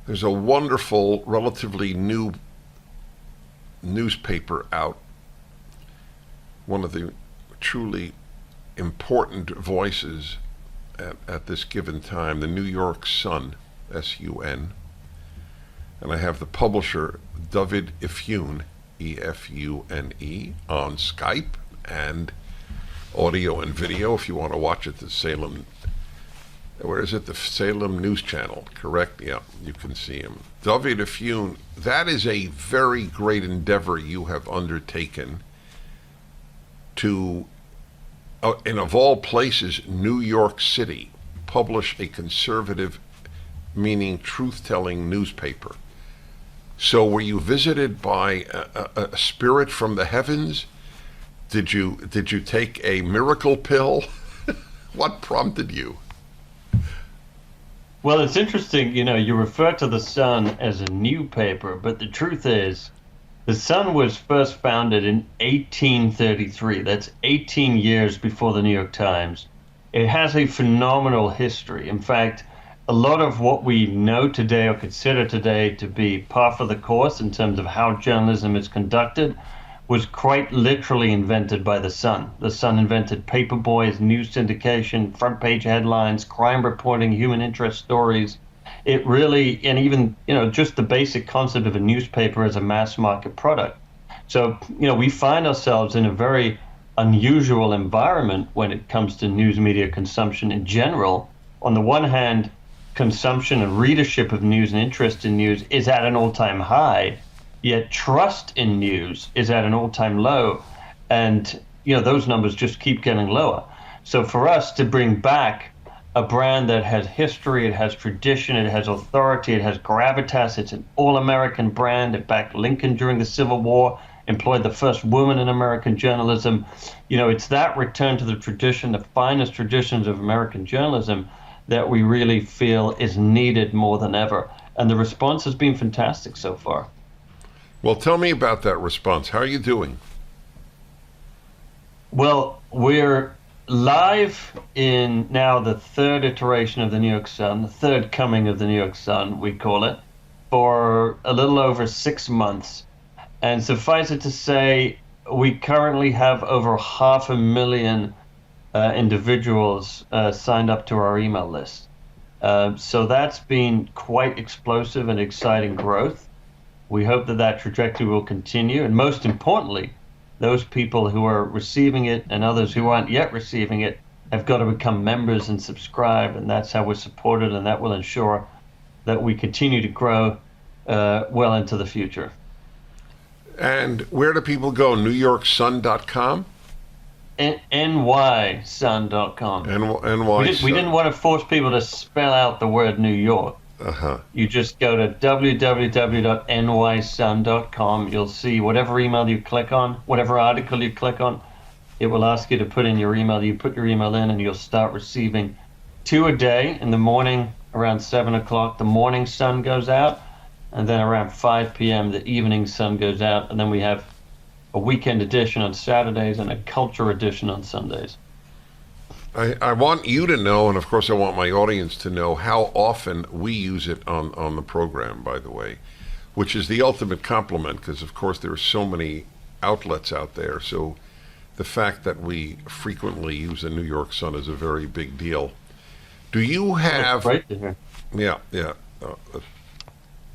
There's a wonderful, relatively new newspaper out, one of the truly important voices at this given time, the New York Sun, S-U-N. And I have the publisher, David Ifune, E-F-U-N-E, on Skype and audio and video if you want to watch it. The Salem, where is it? The Salem News Channel, correct? Yeah, you can see him. David Ifune, that is a very great endeavor you have undertaken to, in of all places, New York City, publish a conservative, meaning truth-telling newspaper. So were you visited by a spirit from the heavens? Did you take a miracle pill? What prompted you? Well, it's interesting, you refer to the Sun as a new paper, but the truth is, the Sun was first founded in 1833. That's 18 years before the New York Times. It has a phenomenal history. In fact, a lot of what we know today or consider today to be par for the course in terms of how journalism is conducted was quite literally invented by the Sun. The Sun invented paper boys, news syndication, front page headlines, crime reporting, human interest stories. It really, and even, just the basic concept of a newspaper as a mass market product. So, we find ourselves in a very unusual environment when it comes to news media consumption in general. On the one hand, consumption and readership of news and interest in news is at an all-time high, yet trust in news is at an all-time low. And, those numbers just keep getting lower. So for us to bring back a brand that has history, it has tradition, it has authority, it has gravitas, it's an all-American brand, it backed Lincoln during the Civil War, employed the first woman in American journalism. It's that return to the tradition, the finest traditions of American journalism, that we really feel is needed more than ever. And the response has been fantastic so far. Well, tell me about that response. How are you doing? Well, we're live in now the third iteration of the New York Sun, the third coming of the New York Sun, we call it, for a little over 6 months. And suffice it to say, we currently have over 500,000 individuals signed up to our email list. So that's been quite explosive and exciting growth. We hope that trajectory will continue. And most importantly, those people who are receiving it and others who aren't yet receiving it have got to become members and subscribe. And that's how we're supported. And that will ensure that we continue to grow well into the future. And where do people go? NewYorkSun.com? NYSun.com. NY we didn't want to force people to spell out the word New York. You just go to www.nysun.com. You'll see whatever email you click on, whatever article you click on, it will ask you to put in your email. You put your email in and you'll start receiving 2 a day. In the morning, around 7 o'clock, the morning Sun goes out. And then around 5 p.m., the evening Sun goes out. And then we have a weekend edition on Saturdays and a culture edition on Sundays. I want you to know, and of course I want my audience to know, how often we use it on the program, by the way, which is the ultimate compliment, because of course there are so many outlets out there. So the fact that we frequently use the New York Sun is a very big deal. Do you have... Great to hear. Yeah.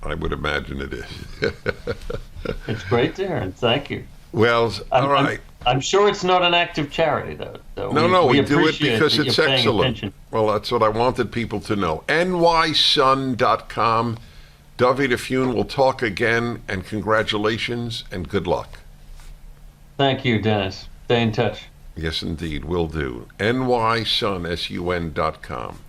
I would imagine it is. It's great to hear, and thank you. Well, all right. I'm sure it's not an active charity, though. So we do it because it's excellent. Attention. Well, that's what I wanted people to know. NYSun.com. David Ifune, we'll talk again, and congratulations and good luck. Thank you, Dennis. Stay in touch. Yes, indeed, will do. NYSun, SUN.com.